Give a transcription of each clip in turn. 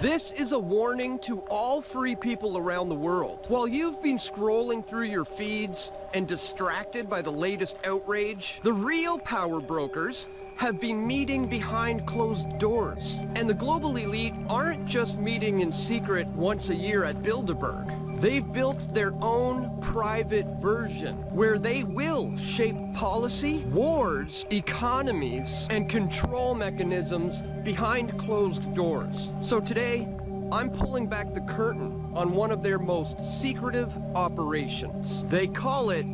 This is a warning to all free people around the world. While you've been scrolling through your feeds and distracted by the latest outrage, the real power brokers have been meeting behind closed doors. And the global elite aren't just meeting in secret once a year at Bilderberg. They've built their own private version where they will shape policy, wars, economies, and control mechanisms behind closed doors. So today, I'm pulling back the curtain on one of their most secretive operations. They call it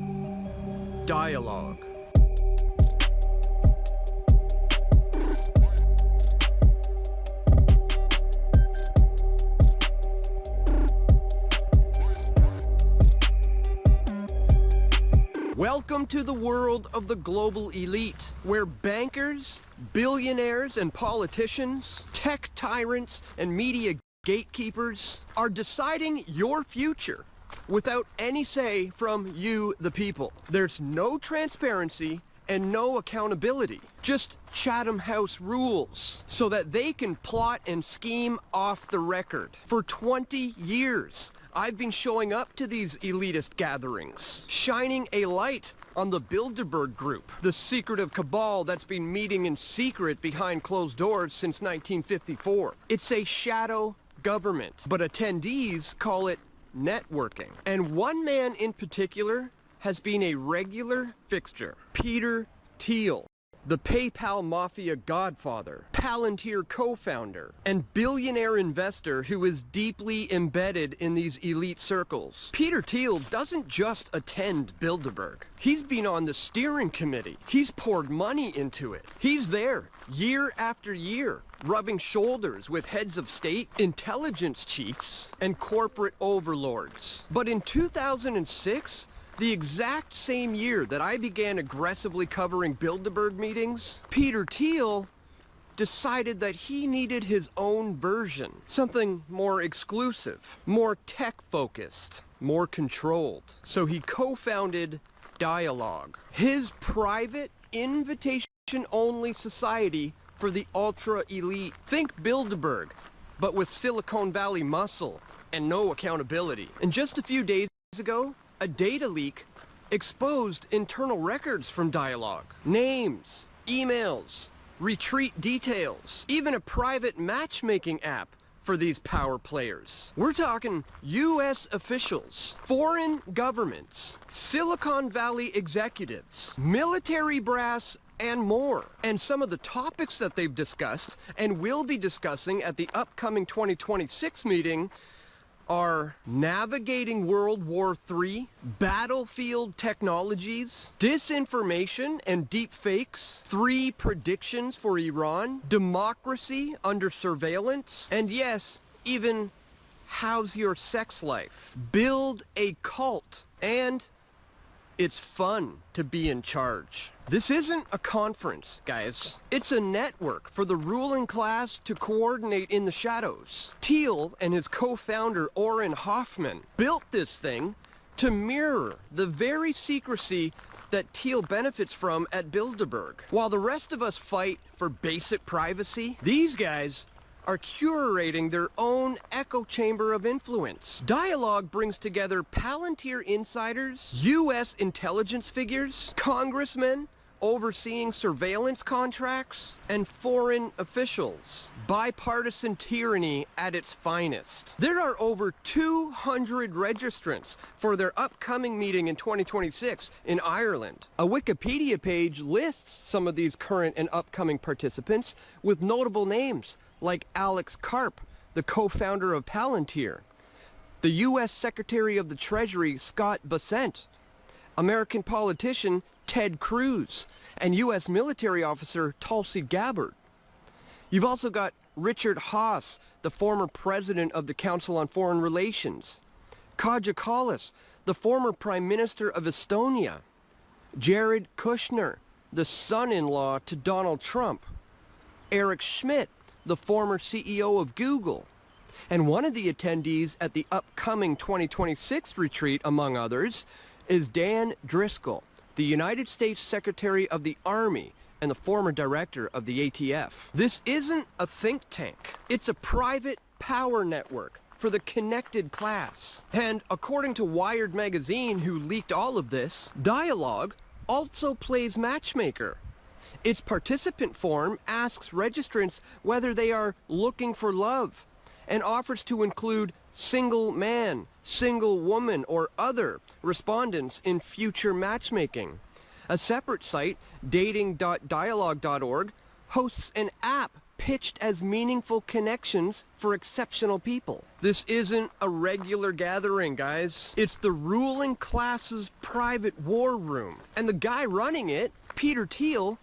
DIALOG. Welcome to the world of the global elite, where bankers, billionaires and politicians, tech tyrants and media gatekeepers are deciding your future without any say from you, the people. There's no transparency and no accountability, just Chatham House rules, so that they can plot and scheme off the record. For 20 years, I've been showing up to these elitist gatherings, shining a light on the Bilderberg Group, the secretive cabal that's been meeting in secret behind closed doors since 1954. It's a shadow government, but attendees call it networking. And one man in particular has been a regular fixture, Peter Thiel, the PayPal Mafia godfather, Palantir co-founder, and billionaire investor who is deeply embedded in these elite circles. Peter Thiel doesn't just attend Bilderberg. He's been on the steering committee. He's poured money into it. He's there year after year, rubbing shoulders with heads of state, intelligence chiefs, and corporate overlords. But in 2006, the exact same year that I began aggressively covering Bilderberg meetings, Peter Thiel decided that he needed his own version, something more exclusive, more tech-focused, more controlled. So he co-founded DIALOG, his private, invitation-only society for the ultra-elite. Think Bilderberg, but with Silicon Valley muscle and no accountability. And just a few days ago, a data leak exposed internal records from DIALOG. Names, emails, retreat details, even a private matchmaking app for these power players. We're talking US officials, foreign governments, Silicon Valley executives, military brass, and more. And some of the topics that they've discussed and will be discussing at the upcoming 2026 meeting are navigating World War III, battlefield technologies, disinformation and deep fakes, 3 predictions for Iran, democracy under surveillance, and yes, even how's your sex life? Build a cult, and it's fun to be in charge. This isn't a conference, guys. It's a network for the ruling class to coordinate in the shadows. Thiel and his co-founder Oren Hoffman built this thing to mirror the very secrecy that Thiel benefits from at Bilderberg. While the rest of us fight for basic privacy, these guys are curating their own echo chamber of influence. DIALOG brings together Palantir insiders, US intelligence figures, congressmen overseeing surveillance contracts, and foreign officials. Bipartisan tyranny at its finest. There are over 200 registrants for their upcoming meeting in 2026 in Ireland. A Wikipedia page lists some of these current and upcoming participants with notable names like Alex Karp, the co-founder of Palantir, the U.S. Secretary of the Treasury Scott Bessent, American politician Ted Cruz, and U.S. military officer Tulsi Gabbard. You've also got Richard Haass, the former president of the Council on Foreign Relations, Kaja Kallas, the former Prime Minister of Estonia, Jared Kushner, the son-in-law to Donald Trump, Eric Schmidt, the former CEO of Google, and one of the attendees at the upcoming 2026 retreat, among others, is Dan Driscoll, the United States Secretary of the Army and the former director of the ATF. This isn't a think tank. It's a private power network for the connected class. And according to Wired magazine, who leaked all of this, DIALOG also plays matchmaker. Its participant form asks registrants whether they are looking for love and offers to include single man, single woman, or other respondents in future matchmaking. A separate site, dating.dialog.org, hosts an app pitched as meaningful connections for exceptional people. This isn't a regular gathering, guys. It's the ruling class's private war room. And the guy running it, Peter Thiel,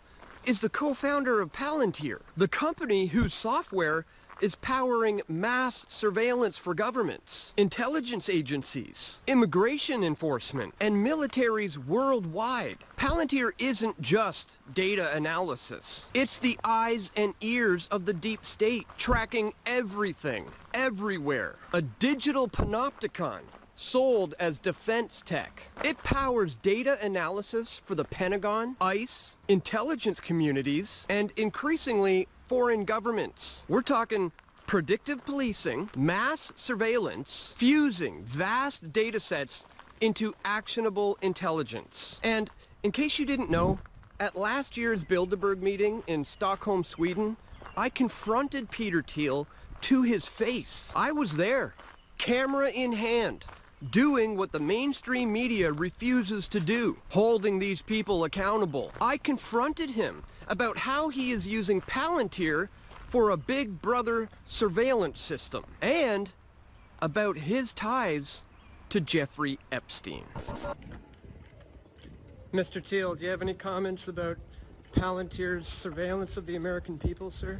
is the co-founder of Palantir, the company whose software is powering mass surveillance for governments, intelligence agencies, immigration enforcement, and militaries worldwide. Palantir isn't just data analysis. It's the eyes and ears of the deep state, tracking everything, everywhere. A digital panopticon sold as defense tech. It powers data analysis for the Pentagon, ICE, intelligence communities, and increasingly foreign governments. We're talking predictive policing, mass surveillance, fusing vast data sets into actionable intelligence. And in case you didn't know, at last year's Bilderberg meeting in Stockholm, Sweden, I confronted Peter Thiel to his face. I was there, camera in hand, doing what the mainstream media refuses to do, holding these people accountable. I confronted him about how he is using Palantir for a Big Brother surveillance system, and about his ties to Jeffrey Epstein. Mr. Thiel, do you have any comments about Palantir's surveillance of the American people, sir?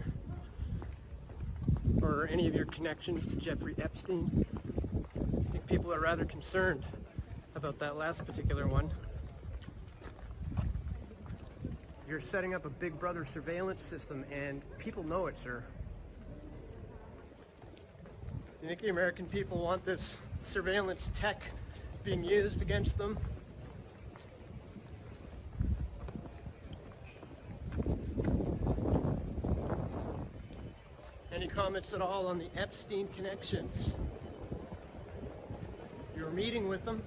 Or any of your connections to Jeffrey Epstein? I think people are rather concerned about that last particular one. You're setting up a Big Brother surveillance system, and people know it, sir. Do you think the American people want this surveillance tech being used against them? Any comments at all on the Epstein connections? You were meeting with them.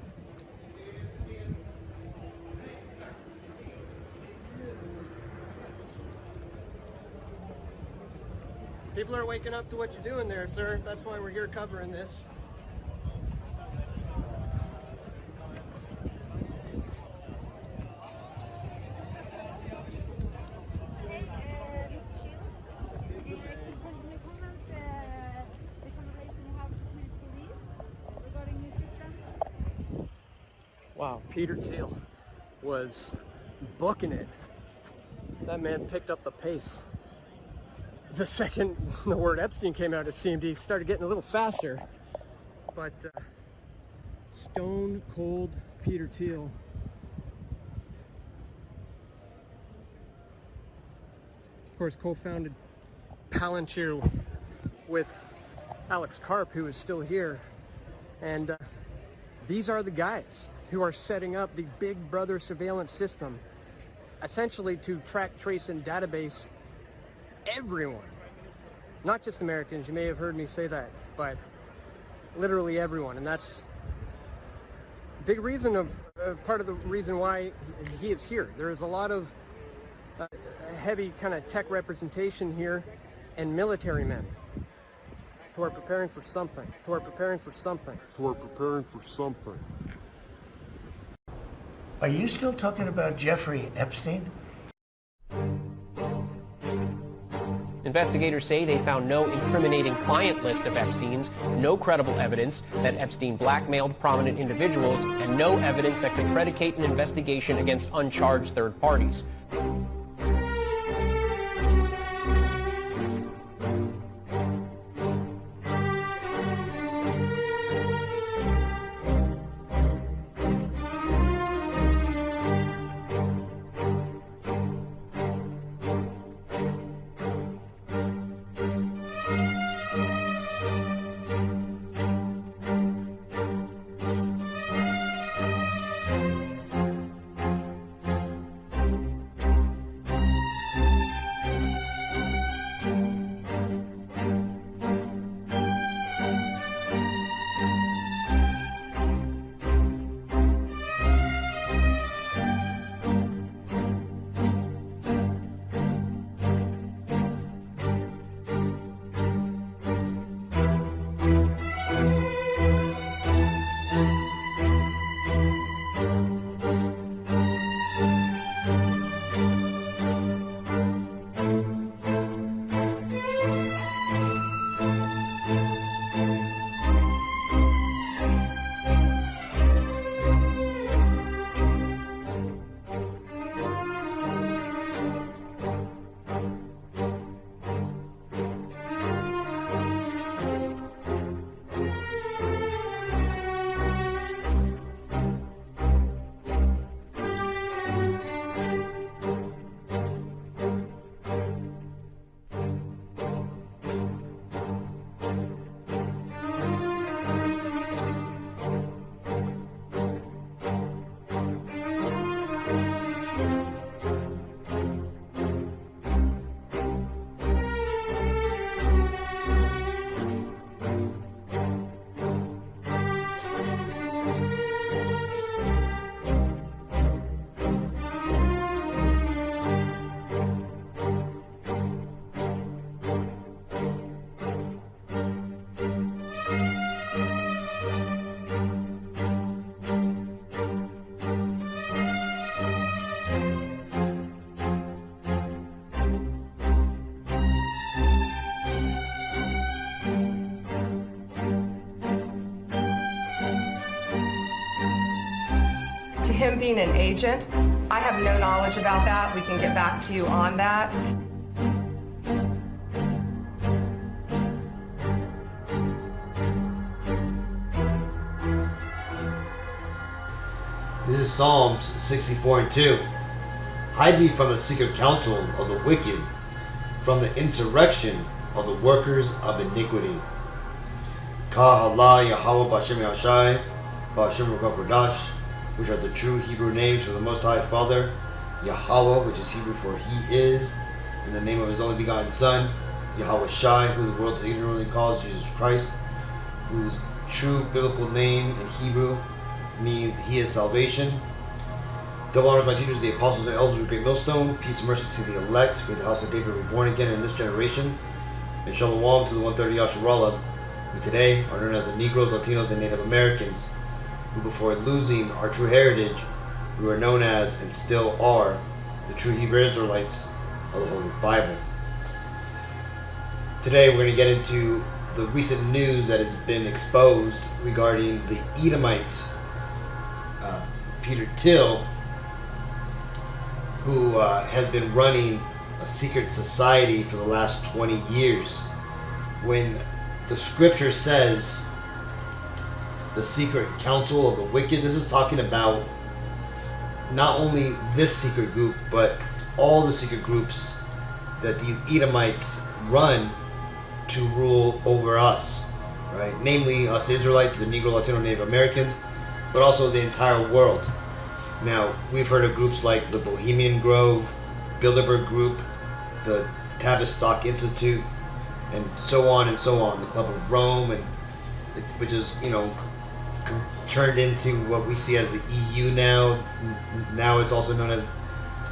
People are waking up to what you're doing there, sir. That's why we're here covering this. Wow, Peter Thiel was booking it. That man picked up the pace. The second the word Epstein came out, it seemed he started getting a little faster. But stone cold Peter Thiel. Of course, co-founded Palantir with Alex Karp, who is still here. And these are the guys who are setting up the Big Brother surveillance system, essentially to track, trace, and database everyone. Not just Americans, you may have heard me say that, but literally everyone. And that's a big reason of, part of the reason why he is here. There is a lot of heavy kind of tech representation here, and military men who are preparing for something, who are preparing for something, who are preparing for something. Are you still talking about Jeffrey Epstein? Investigators say they found no incriminating client list of Epstein's, no credible evidence that Epstein blackmailed prominent individuals, and no evidence that could predicate an investigation against uncharged third parties. him being an agent, I have no knowledge about that. We can get back to you on that. This is Psalms 64 and 2. Hide me from the secret counsel of the wicked, from the insurrection of the workers of iniquity. Ka hala Yahweh B'Shem Yashai, B'Shem Ruach, which are the true Hebrew names for the Most High Father, Yahweh, which is Hebrew for He is, in the name of His only begotten Son, Yahweh Shai, who the world ignorantly calls Jesus Christ, whose true biblical name in Hebrew means He is salvation. Double honors my teachers, the apostles and elders of Great Millstone. Peace and mercy to the elect. May the house of David be born again in this generation. And shalom to the 130 Yasharallah, who today are known as the Negroes, Latinos, and Native Americans, who before losing our true heritage, we were known as, and still are, the true Hebrew Israelites of the Holy Bible. Today we're going to get into the recent news that has been exposed regarding the Edomites. Peter Thiel, who has been running a secret society for the last 20 years. When the scripture says the secret counsel of the wicked, this is talking about not only this secret group, but all the secret groups that these Edomites run to rule over us, right? Namely, us Israelites, the Negro, Latino, Native Americans, but also the entire world. Now, we've heard of groups like the Bohemian Grove, Bilderberg Group, the Tavistock Institute, and so on and so on, the Club of Rome, and which is, turned into what we see as the EU now. Now it's also known as,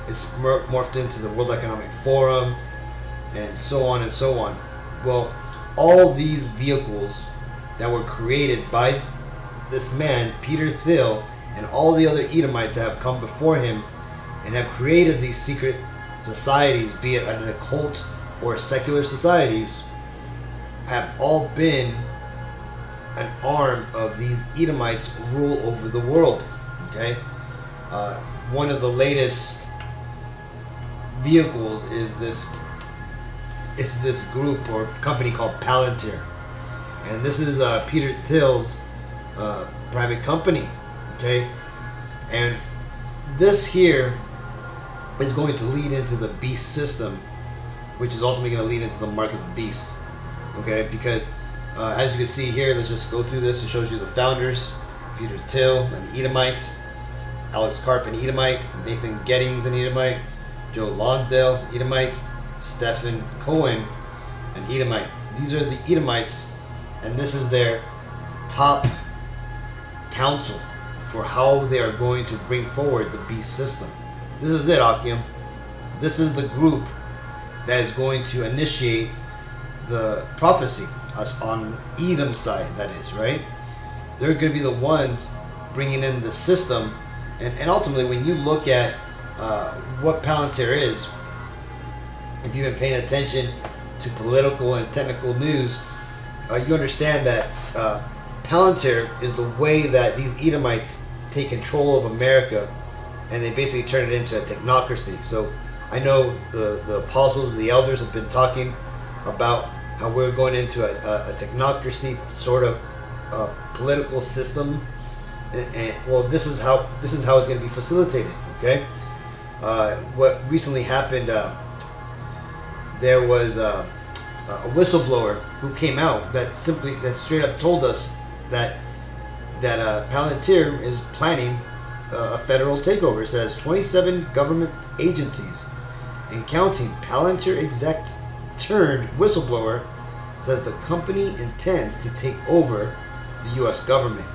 it's morphed into the World Economic Forum, and so on and so on. Well, all these vehicles that were created by this man, Peter Thiel, and all the other Edomites that have come before him and have created these secret societies, be it an occult or secular societies, have all been an arm of these Edomites' rule over the world. Okay, one of the latest vehicles is this group or company called Palantir, and this is Peter Thiel's private company. Okay, and this here is going to lead into the beast system, which is ultimately going to lead into the mark of the beast. Okay, because as you can see here, let's just go through this. It shows you the founders: Peter Thiel, an Edomite; Alex Karp, an Edomite; Nathan Gettings, an Edomite; Joe Lonsdale, Edomite; Stephen Cohen, an Edomite. These are the Edomites, and this is their top counsel for how they are going to bring forward the beast system. This is it, Akim. This is the group that is going to initiate the prophecy, us on Edom's side, that is, right? They're going to be the ones bringing in the system, and ultimately, when you look at what Palantir is, if you've been paying attention to political and technical news, you understand that Palantir is the way that these Edomites take control of America, and they basically turn it into a technocracy. So I know the apostles, the elders have been talking about how we're going into a technocracy sort of political system, and well, this is how it's going to be facilitated. Okay, what recently happened? There was a whistleblower who came out that straight up told us that Palantir is planning a federal takeover. It says 27 government agencies and counting. Palantir exec turned whistleblower says the company intends to take over the U.S. government.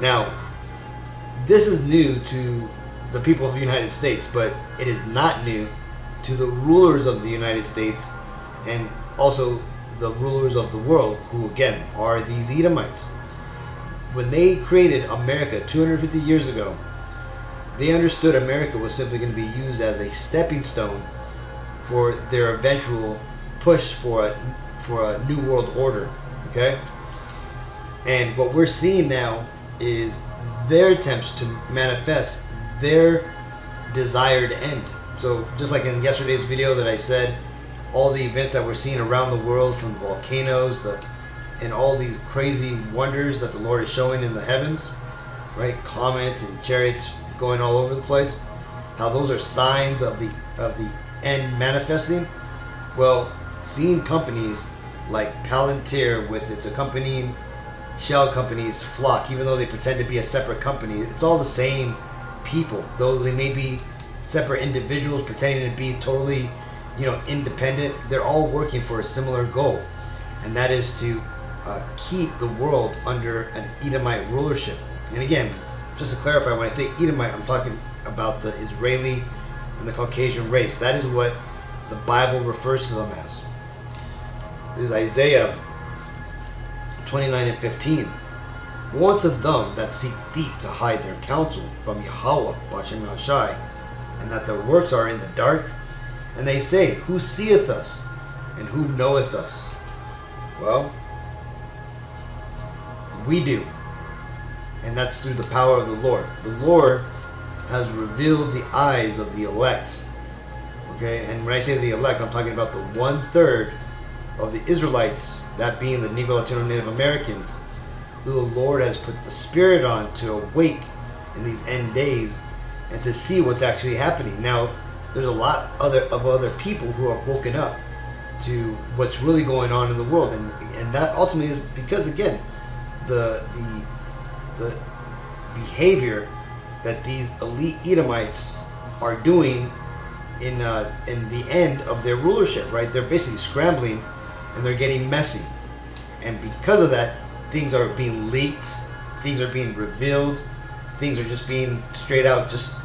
Now, this is new to the people of the United States, but it is not new to the rulers of the United States and also the rulers of the world, who again are these Edomites. When they created America 250 years ago, they understood America was simply going to be used as a stepping stone for their eventual push for a new world order. Okay, and what we're seeing now is their attempts to manifest their desired end. So just like in yesterday's video that I said, all the events that we're seeing around the world, from the volcanoes and all these crazy wonders that the Lord is showing in the heavens, right? Comets and chariots going all over the place. How those are signs of the end manifesting. Well, seeing companies like Palantir with its accompanying shell companies, Flock, even though they pretend to be a separate company, it's all the same people, though they may be separate individuals pretending to be totally, independent. They're all working for a similar goal, and that is to keep the world under an Edomite rulership. And again, just to clarify, when I say Edomite, I'm talking about the Israeli and the Caucasian race. That is what the Bible refers to them as. This is Isaiah 29:15. Woe unto them that seek deep to hide their counsel from Yahweh Bashem Shai, and that their works are in the dark. And they say, who seeth us, and who knoweth us? Well, we do. And that's through the power of the Lord. The Lord has revealed the eyes of the elect. Okay, and when I say the elect, I'm talking about the 1/3 of the Israelites, that being the Negro, Latino, Native Americans, who the Lord has put the Spirit on to awake in these end days and to see what's actually happening. Now, there's a lot of other people who have woken up to what's really going on in the world, and that ultimately is because, again, the behavior that these elite Edomites are doing in the end of their rulership, right? They're basically scrambling and they're getting messy, and because of that, things are being leaked, things are being revealed, things are just being straight out just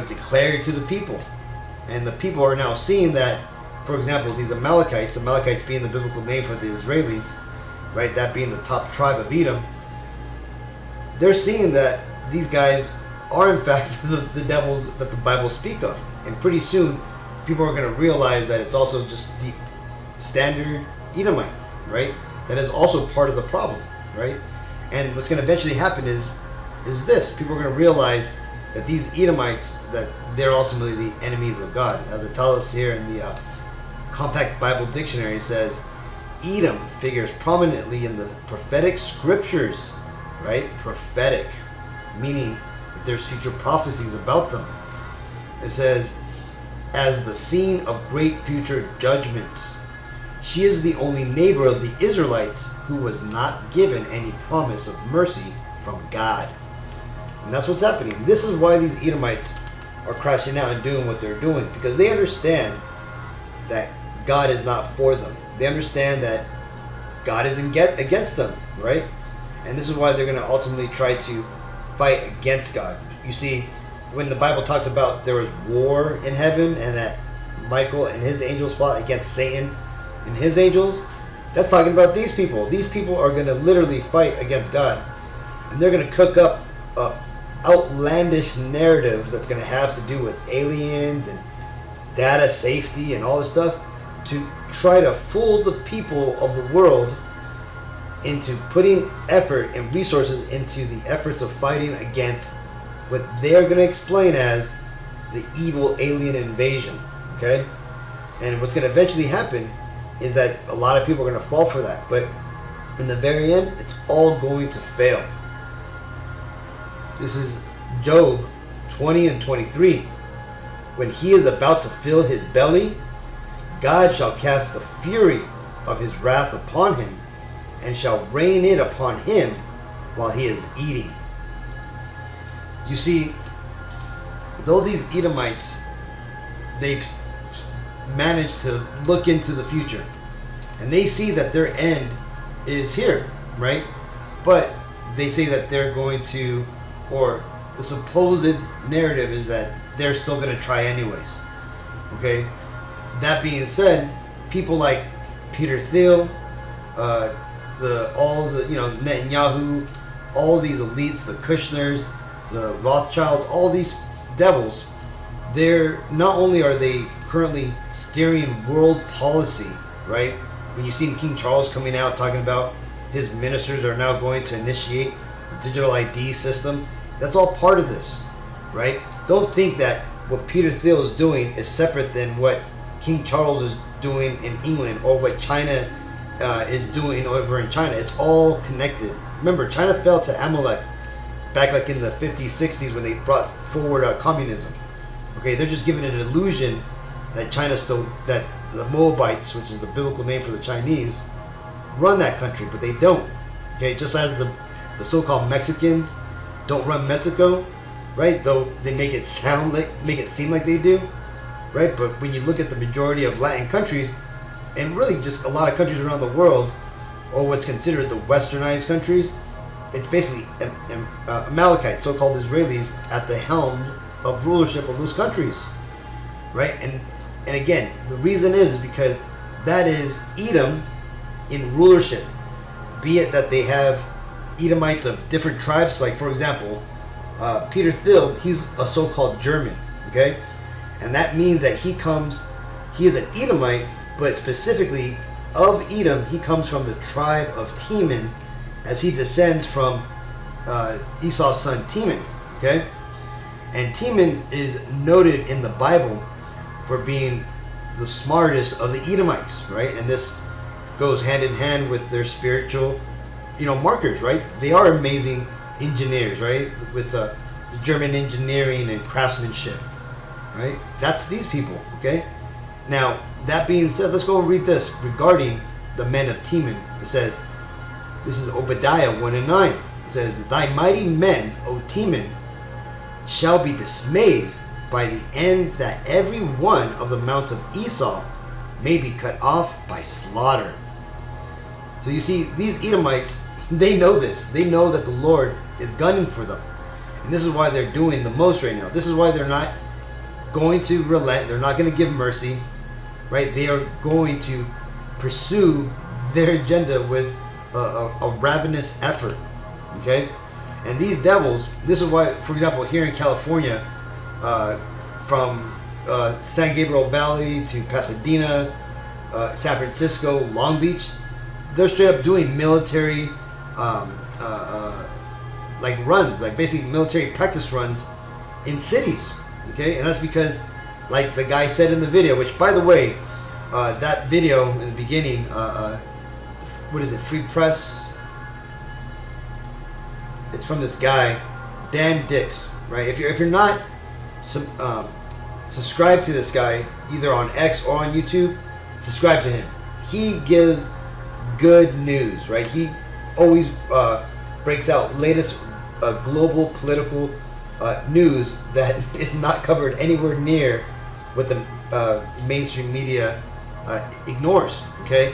declared to the people, and the people are now seeing that. For example, these Amalekites being the biblical name for the Israelis, right? That being the top tribe of Edom. They're seeing that these guys are in fact the devils that the Bible speak of. And pretty soon, people are going to realize that it's also just the standard Edomite, right? That is also part of the problem, right? And what's going to eventually happen is this. People are going to realize that these Edomites, that they're ultimately the enemies of God. As it tells us here in the Compact Bible Dictionary, it says, Edom figures prominently in the prophetic scriptures, right? Prophetic, meaning that there's future prophecies about them. It says, as the scene of great future judgments. She is the only neighbor of the Israelites who was not given any promise of mercy from God. And that's what's happening. This is why these Edomites are crashing out and doing what they're doing, because they understand that God is not for them. They understand that God is against them, right? And this is why they're going to ultimately try to fight against God. You see, when the Bible talks about there was war in heaven and that Michael and his angels fought against Satan and his angels, that's talking about these people. These people are going to literally fight against God, and they're going to cook up a outlandish narrative that's going to have to do with aliens and data safety and all this stuff to try to fool the people of the world into putting effort and resources into the efforts of fighting against what they're going to explain as the evil alien invasion. Okay? And what's going to eventually happen is that a lot of people are going to fall for that, but in the very end, it's all going to fail. This is Job 20 and 23. When he is about to fill his belly, God shall cast the fury of his wrath upon him, and shall rain it upon him while he is eating. You see, though these Edomites, they've managed to look into the future, and they see that their end is here, right? But they say that they're going to, or the supposed narrative is that they're still going to try anyways. Okay? That being said, people like Peter Thiel, Netanyahu, all these elites, the Kushners, the Rothschilds, all these devils, they're not only are they currently steering world policy, right? When you've seen King Charles coming out talking about his ministers are now going to initiate a digital ID system, that's all part of this, right? don't think that what Peter Thiel is doing is separate than what King Charles is doing in England or what China is doing over in China. It's all connected. Remember, China fell to Amalek back like in the 50s, 60s when they brought forward communism. Okay, they're just giving an illusion that China still, that the Moabites, which is the biblical name for the Chinese, run that country, but they don't. Okay, just as the so-called Mexicans don't run Mexico, right? Though they make it seem like they do, right? But when you look at the majority of Latin countries, and really just a lot of countries around the world, or what's considered the westernized countries, it's basically Amalekites, so-called Israelis, at the helm of rulership of those countries, right? And again, the reason is because that is Edom in rulership. Be it that they have Edomites of different tribes, like for example, Peter Thiel, he's a so-called German, okay? And that means that he is an Edomite, but specifically of Edom, he comes from the tribe of Teman, as he descends from Esau's son Teman, okay? And Teman is noted in the Bible for being the smartest of the Edomites, right? And this goes hand in hand with their spiritual, markers, right? They are amazing engineers, right? With the German engineering and craftsmanship, right? That's these people, okay? Now, that being said, let's go and read this regarding the men of Teman. It says, this is Obadiah 1:9. It says, thy mighty men, O Teman, shall be dismayed by the end, that every one of the mount of Esau may be cut off by slaughter. So you see, these Edomites, they know this. They know that the Lord is gunning for them. And this is why they're doing the most right now. This is why they're not going to relent. They're not going to give mercy, right? They are going to pursue their agenda with a ravenous effort, okay? And these devils, this is why, for example, here in California, from San Gabriel Valley to Pasadena, San Francisco, Long Beach, they're straight up doing military like runs, like basically military practice runs in cities, okay? And that's because, like the guy said in the video, which by the way, that video in the beginning, what is it, Free Press, it's from this guy Dan Dix, right? If you're not subscribed to this guy either on X or on YouTube, subscribe to him. He gives good news, right? He always breaks out latest global political news that is not covered anywhere near what the mainstream media ignores, okay?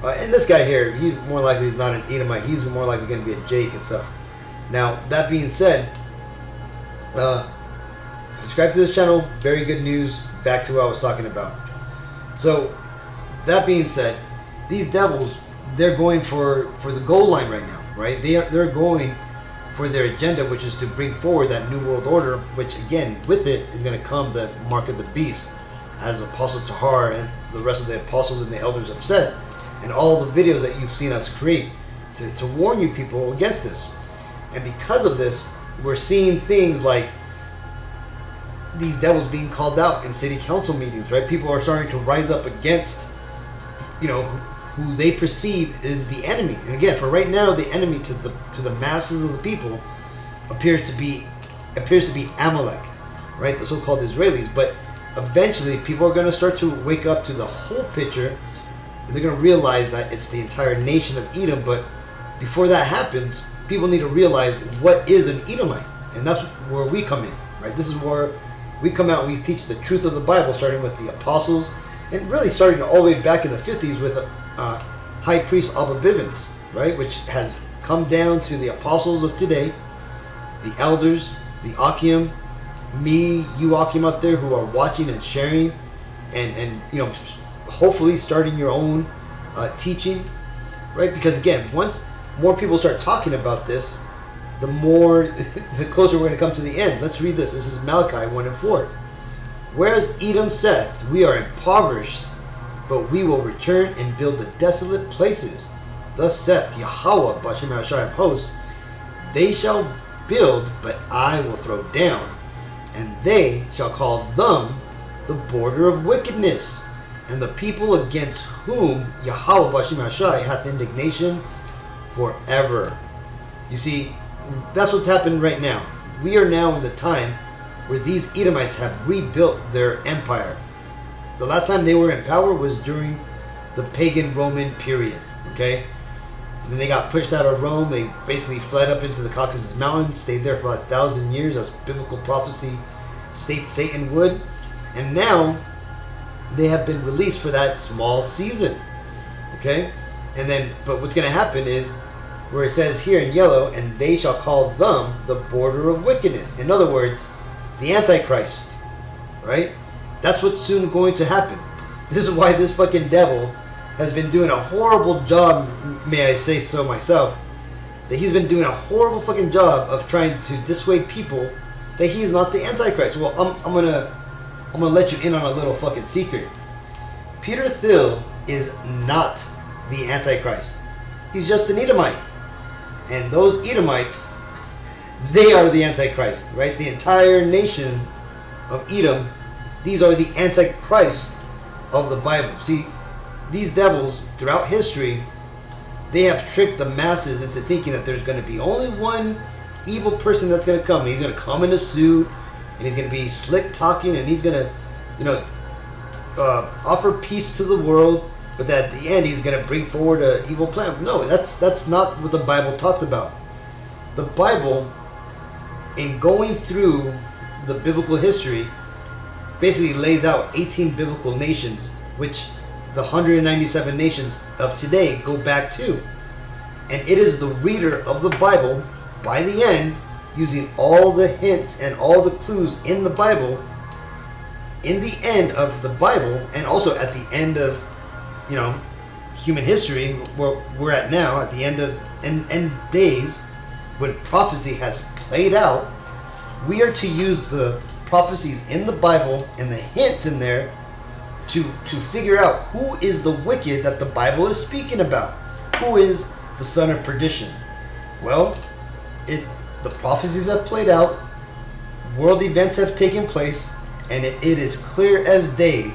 And this guy here, he's more likely he's not an Edomite. He's more likely going to be a Jake and stuff. Now, that being said, subscribe to this channel. Very good news. Back to what I was talking about. So, that being said, these devils, they're going for the goal line right now, right? They're going for their agenda, which is to bring forward that new world order, which again, with it is going to come the mark of the beast, as Apostle Tahar and the rest of the apostles and the elders have said, and all the videos that you've seen us create to warn you people against this. And because of this, we're seeing things like these devils being called out in city council meetings, right? People are starting to rise up against, who they perceive is the enemy. And again, for right now, the enemy to the masses of the people appears to be Amalek, right? The so-called Israelis. But eventually, people are going to start to wake up to the whole picture, and they're going to realize that it's the entire nation of Edom. But before that happens, people need to realize what is an Edomite, and that's where we come in, right? This is where we come out and we teach the truth of the Bible, starting with the apostles, and really starting all the way back in the 50s with High Priest Abba Bivens, right? Which has come down to the apostles of today, the elders, the Akim, me, you Akim out there who are watching and sharing, and hopefully starting your own teaching, right? Because again, once more people start talking about this, the closer we're going to come to the end. Let's read this. This is Malachi 1:4. Whereas Edom saith, we are impoverished, but we will return and build the desolate places. Thus saith Yahweh, Bashem Hashai of hosts, they shall build, but I will throw down. and they shall call them the border of wickedness, and the people against whom Yahweh Bashim Hashai hath indignation forever. You see, that's what's happened right now. We are now in the time where these Edomites have rebuilt their empire. The last time they were in power was during the pagan Roman period, okay? Then they got pushed out of Rome. They basically fled up into the Caucasus Mountains, stayed there for 1,000 years, as biblical prophecy states Satan would. And now they have been released for that small season, okay? And then, but what's going to happen is, where it says here in yellow, and they shall call them the border of wickedness. In other words, the Antichrist, right? That's what's soon going to happen. This is why this fucking devil has been doing a horrible job, may I say so myself, that he's been doing a horrible fucking job of trying to dissuade people that he's not the Antichrist. Well, I'm gonna let you in on a little fucking secret. Peter Thiel is not the Antichrist. He's just an Edomite. And those Edomites, they are the Antichrist, right? The entire nation of Edom, these are the Antichrist of the Bible. See, these devils, throughout history, they have tricked the masses into thinking that there's going to be only one evil person that's going to come. And he's going to come in a suit, and he's going to be slick talking, and he's going to, offer peace to the world. But that at the end, he's going to bring forward an evil plan. No, that's not what the Bible talks about. The Bible, in going through the biblical history, basically lays out 18 biblical nations, which the 197 nations of today go back to. And it is the reader of the Bible, by the end, using all the hints and all the clues in the Bible, in the end of the Bible, and also at the end of human history, where we're at now, at the end of end days, when prophecy has played out, we are to use the prophecies in the Bible and the hints in there to figure out who is the wicked that the Bible is speaking about. Who is the son of perdition? Well, the prophecies have played out, world events have taken place, and it is clear as day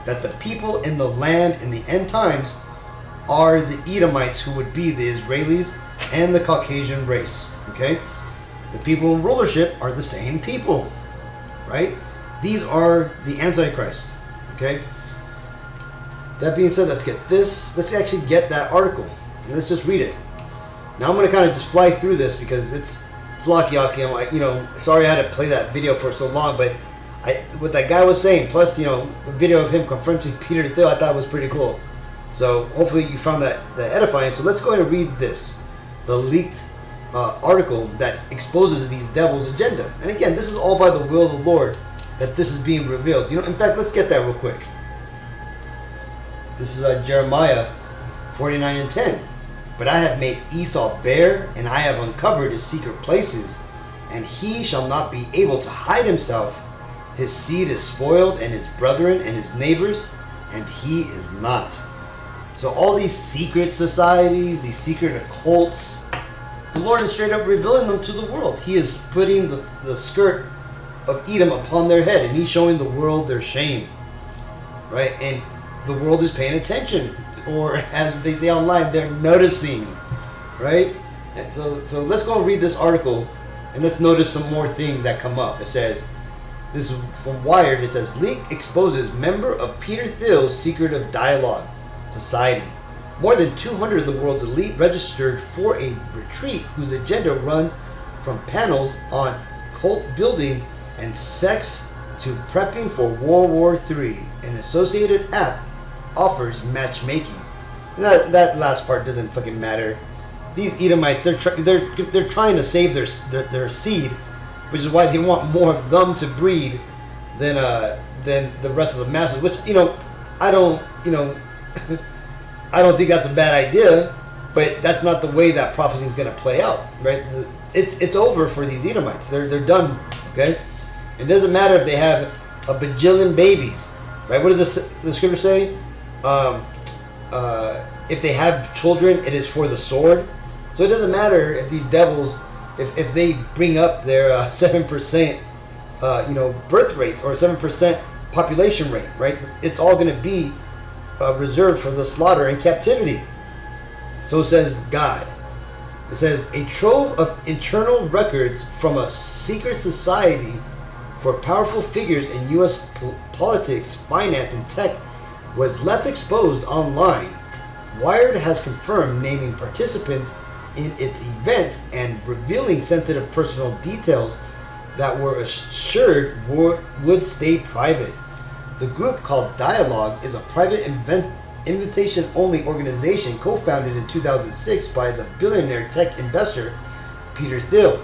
that the people in the land in the end times are the Edomites, who would be the Israelis and the Caucasian race. Okay? The people in rulership are the same people. Right? These are the Antichrist. Okay? That being said, let's get this. Let's actually get that article. And let's just read it. Now I'm going to kind of just fly through this because it's lucky. I'm like, sorry I had to play that video for so long, but what that guy was saying, plus, the video of him confronting Peter Thiel, I thought was pretty cool. So hopefully you found that edifying. So let's go ahead and read this. The leaked article that exposes these devils' agenda. And again, this is all by the will of the Lord that this is being revealed. In fact, let's get that real quick. This is Jeremiah 49:10. But I have made Esau bare, and I have uncovered his secret places, and he shall not be able to hide himself. His seed is spoiled, and his brethren and his neighbors, and he is not. So all these secret societies, these secret occults, the Lord is straight up revealing them to the world. He is putting the skirt of Edom upon their head, and he's showing the world their shame. Right? And the world is paying attention, or as they say online, they're noticing. Right? And so let's go and read this article, and let's notice some more things that come up. It says, this is from Wired. It says, leak exposes member of Peter Thiel's secretive DIALOG society. More than 200 of the world's elite registered for a retreat whose agenda runs from panels on cult building and sex to prepping for World War III. An associated app offers matchmaking. That last part doesn't fucking matter. These Edomites, they're trying to save their seed, which is why they want more of them to breed than the rest of the masses. Which I don't I don't think that's a bad idea, but that's not the way that prophecy is going to play out, right? It's over for these Edomites. They're done. Okay, it doesn't matter if they have a bajillion babies, right? What does the scripture say? If they have children, it is for the sword. So it doesn't matter if these devils, if they bring up their 7% birth rates or 7% population rate, right? It's all going to be reserved for the slaughter and captivity. So says God. It says, a trove of internal records from a secret society for powerful figures in U.S. politics, finance, and tech was left exposed online. Wired has confirmed naming participants in its events and revealing sensitive personal details that were assured would stay private. The group, called DIALOG, is a private invitation-only organization co-founded in 2006 by the billionaire tech investor Peter Thiel.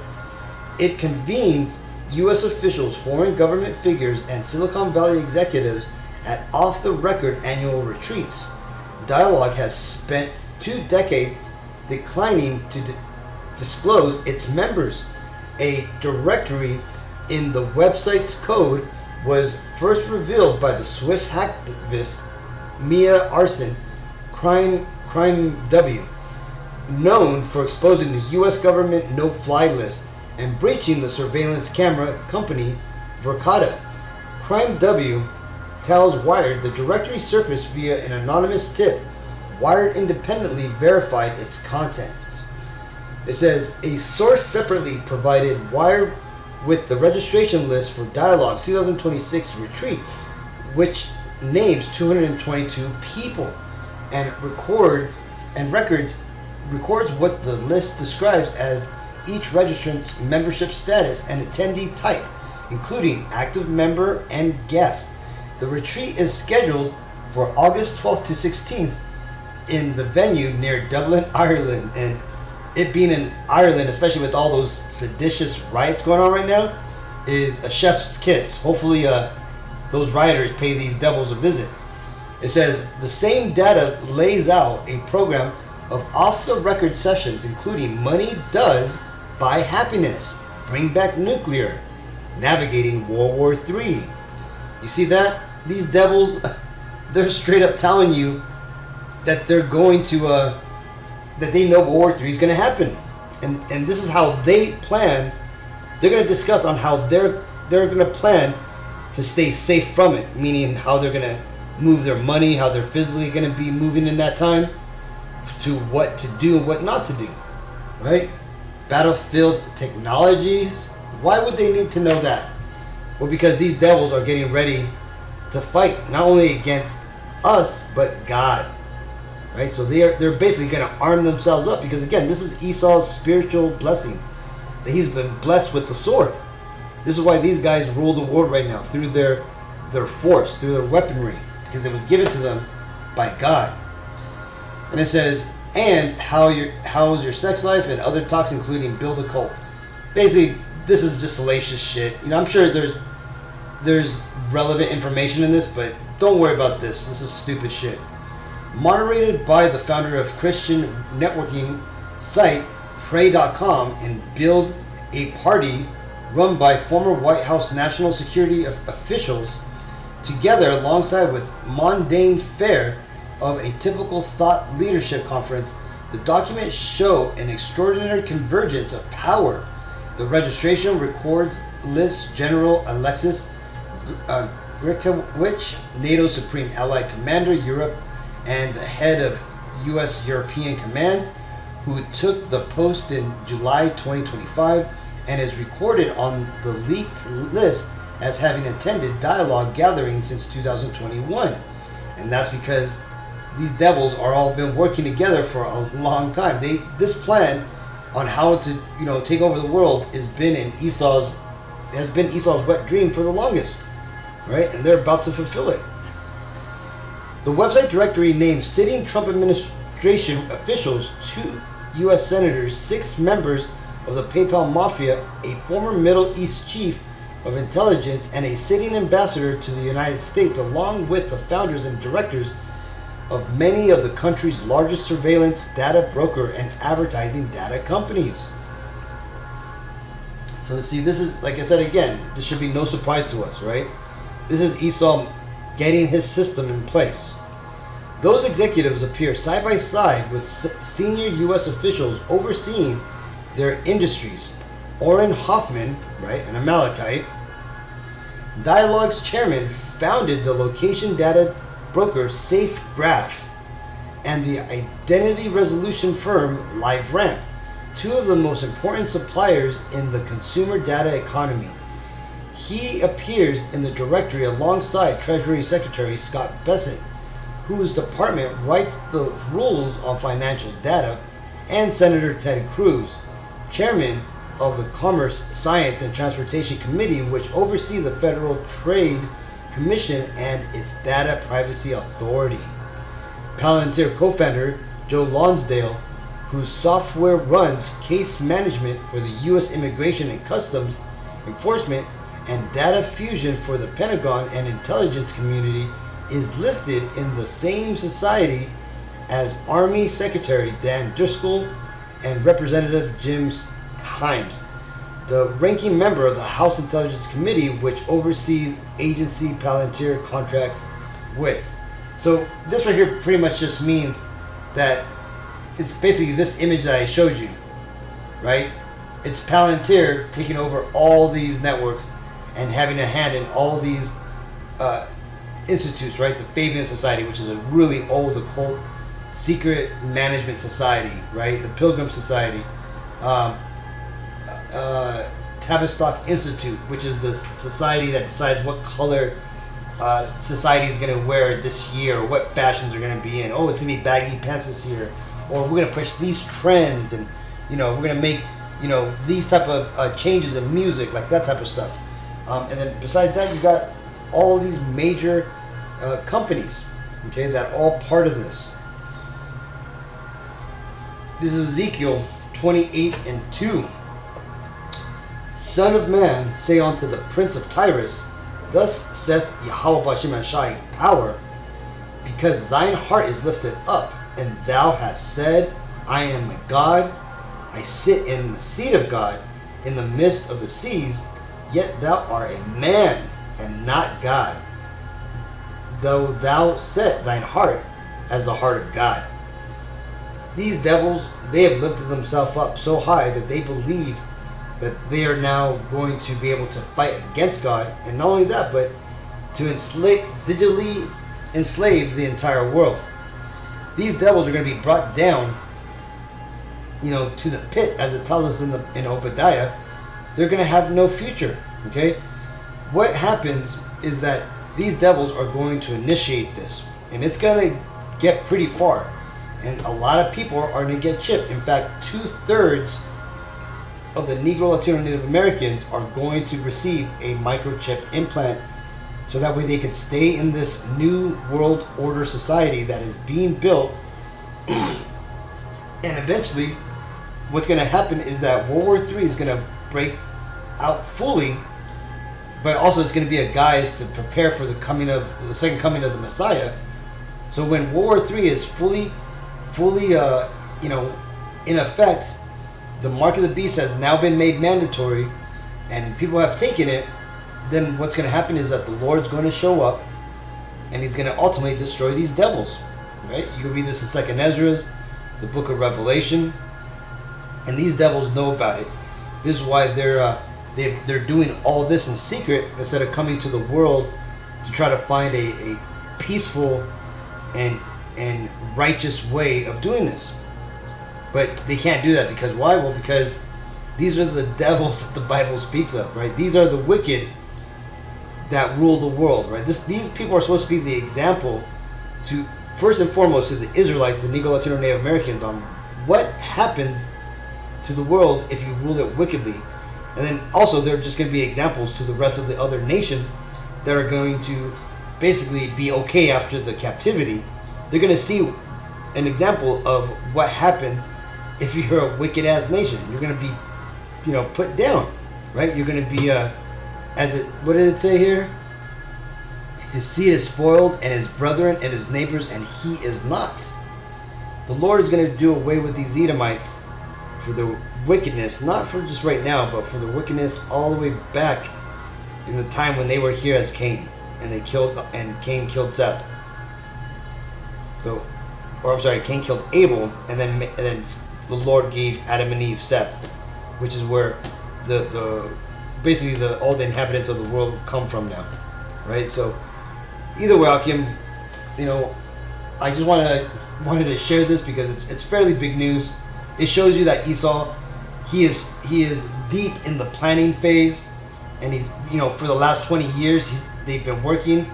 It convenes U.S. officials, foreign government figures, and Silicon Valley executives at off-the-record annual retreats. DIALOG has spent 2 decades declining to disclose its members. A directory in the website's code was first revealed by the Swiss hacktivist Mia Arson, Crime W, known for exposing the U.S. government no-fly list and breaching the surveillance camera company Verkada. Crime W tells Wired the directory surfaced via an anonymous tip. Wired independently verified its contents. It says, a source separately provided Wired with the registration list for DIALOG's 2026 retreat, which names 222 people and records what the list describes as each registrant's membership status and attendee type, including active member and guest. The retreat is scheduled for August 12th to 16th in the venue near Dublin, Ireland. And it being in Ireland, especially with all those seditious riots going on right now, is a chef's kiss. Hopefully those rioters pay these devils a visit. It says the same data lays out a program of off-the-record sessions, including Money Does Buy Happiness, Bring Back Nuclear, Navigating World War III. You see that? These devils, they're straight up telling you that they're going to, that they know World War III is going to happen. And this is how they plan. They're going to discuss on how they're going to plan to stay safe from it, meaning how they're going to move their money, how they're physically going to be moving in that time, to what to do and what not to do, right? Battlefield technologies. Why would they need to know that? Well, because these devils are getting ready to fight, not only against us, but God, right? So they're basically going to arm themselves up, because again, this is Esau's spiritual blessing, that he's been blessed with the sword. This is why these guys rule the world right now, through their force, through their weaponry, because it was given to them by God. And it says, and how is your sex life and other talks, including build a cult. Basically, this is just salacious shit. You know, I'm sure there's relevant information in this, but don't worry about this. This is stupid shit. Moderated by the founder of Christian networking site Pray.com and Build a Party, run by former White House national security officials, together alongside with mundane fare of a typical thought leadership conference, the documents show an extraordinary convergence of power. The registration records lists General Alexis Grikowicz, NATO Supreme Allied Commander Europe and the head of U.S. European Command, who took the post in July 2025 and is recorded on the leaked list as having attended DIALOG gatherings since 2021. And that's because these devils are all been working together for a long time. This plan on how to, take over the world has been Esau's wet dream for the longest, right? And they're about to fulfill it. The website directory names sitting Trump administration officials, 2 U.S. senators, 6 members of the PayPal mafia, a former Middle East chief of intelligence, and a sitting ambassador to the United States, along with the founders and directors of many of the country's largest surveillance, data broker, and advertising data companies. So see, this is, like I said again, this should be no surprise to us, right? This is Esau getting his system in place. Those executives appear side by side with senior U.S. officials overseeing their industries. Orrin Hoffman, right, an Amalekite, DIALOG's chairman founded the location data broker SafeGraph and the identity resolution firm LiveRamp, two of the most important suppliers in the consumer data economy. He appears in the directory alongside Treasury Secretary Scott Bessent, whose department writes the rules on financial data, and Senator Ted Cruz, chairman of the Commerce, Science, and Transportation Committee, which oversees the Federal Trade Commission and its Data Privacy Authority. Palantir co-founder Joe Lonsdale, whose software runs case management for the U.S. Immigration and Customs Enforcement and data fusion for the Pentagon and intelligence community, is listed in the same society as Army Secretary Dan Driscoll and Representative Jim Himes, the ranking member of the House Intelligence Committee, which oversees agency Palantir contracts with. So this right here pretty much just means that it's basically this image that I showed you, right? It's Palantir taking over all these networks and having a hand in all these institutes, right? The Fabian Society, which is a really old occult secret management society, right? The Pilgrim Society, Tavistock Institute, which is the society that decides what color society is going to wear this year, or what fashions are going to be in. Oh, it's going to be baggy pants this year, or we're going to push these trends, and we're going to make these type of changes in music, like that type of stuff. And then besides that, you got all these major companies, okay, that are all part of this. This is Ezekiel 28:2. Son of man, say unto the prince of Tyrus, thus saith Yahweh B'Shem Ashai, power, because thine heart is lifted up, and thou hast said, I am a God, I sit in the seat of God, in the midst of the seas, yet thou art a man, and not God, though thou set thine heart as the heart of God. These devils, they have lifted themselves up so high that they believe that they are now going to be able to fight against God, and not only that, but to digitally enslave the entire world. These devils are going to be brought down, to the pit, as it tells us in Obadiah. They're going to have no future. Okay, what happens is that these devils are going to initiate this, and it's going to get pretty far, and a lot of people are going to get chipped. In fact, 2/3 of the Negro, Latino, Native Americans are going to receive a microchip implant, so that way they can stay in this new world order society that is being built. And eventually, what's going to happen is that World War III is going to break out fully, but also it's going to be a guise to prepare for the second coming of the Messiah. So when World War III is fully, in effect, the mark of the beast has now been made mandatory, and people have taken it. Then what's going to happen is that the Lord's going to show up, and He's going to ultimately destroy these devils. Right? You can read this in 2nd Ezra's, the Book of Revelation, and these devils know about it. This is why they're doing all this in secret instead of coming to the world to try to find a peaceful and righteous way of doing this. But they can't do that because why? Well, because these are the devils that the Bible speaks of, right? These are the wicked that rule the world, right? These people are supposed to be the example to, first and foremost, to the Israelites, the Negro, Latino, Native Americans, on what happens to the world if you rule it wickedly. And then also they're just going to be examples to the rest of the other nations that are going to basically be okay after the captivity. They're going to see an example of what happens if you're a wicked ass nation. You're going to be, put down, right? You're going to be, what did it say here? His seed is spoiled, and his brethren and his neighbors, and he is not. The Lord is going to do away with these Edomites for the wickedness, not for just right now, but for the wickedness all the way back in the time when they were here as Cain, and Cain killed Seth. Cain killed Abel, and then the Lord gave Adam and Eve Seth, which is where the basically all the inhabitants of the world come from now, right? So either way, Akim, I just wanted to share this because it's fairly big news. It shows you that Esau, he is deep in the planning phase, and he's for the last 20 years they've been working.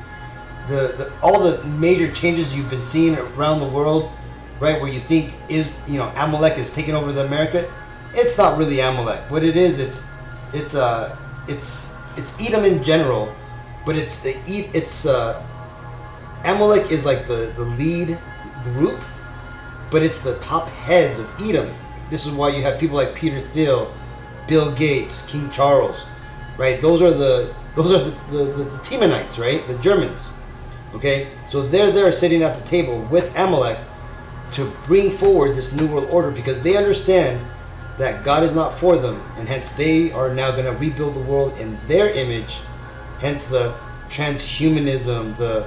All the major changes you've been seeing around the world, right, where you think Amalek is taking over the America, it's not really Amalek. What it is, it's Edom in general, but Amalek is like the lead group, but it's the top heads of Edom. This is why you have people like Peter Thiel, Bill Gates, King Charles, right? Those are the Temanites, right? The Germans. Okay, so they're there sitting at the table with Amalek to bring forward this new world order because they understand that God is not for them, and hence they are now going to rebuild the world in their image. Hence the transhumanism, the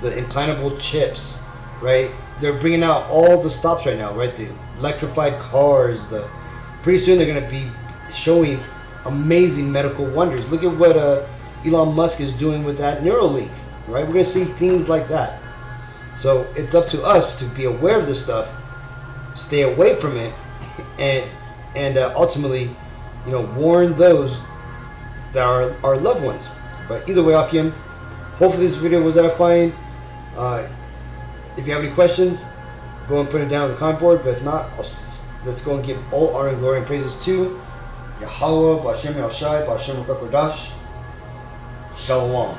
implantable chips, right? They're bringing out all the stops right now, right? The electrified cars. Pretty soon they're going to be showing amazing medical wonders. Look at what Elon Musk is doing with that Neuralink, right? We're going to see things like that. So it's up to us to be aware of this stuff, stay away from it, and ultimately, warn those that are our loved ones. But either way, Akim, hopefully this video was edifying. If you have any questions, go and put it down on the comment board. But if not, let's go and give all honor and glory and praises to Yahweh, B'Hashem Yahushai, B'Hashem Ruach HaKodesh. Shalom.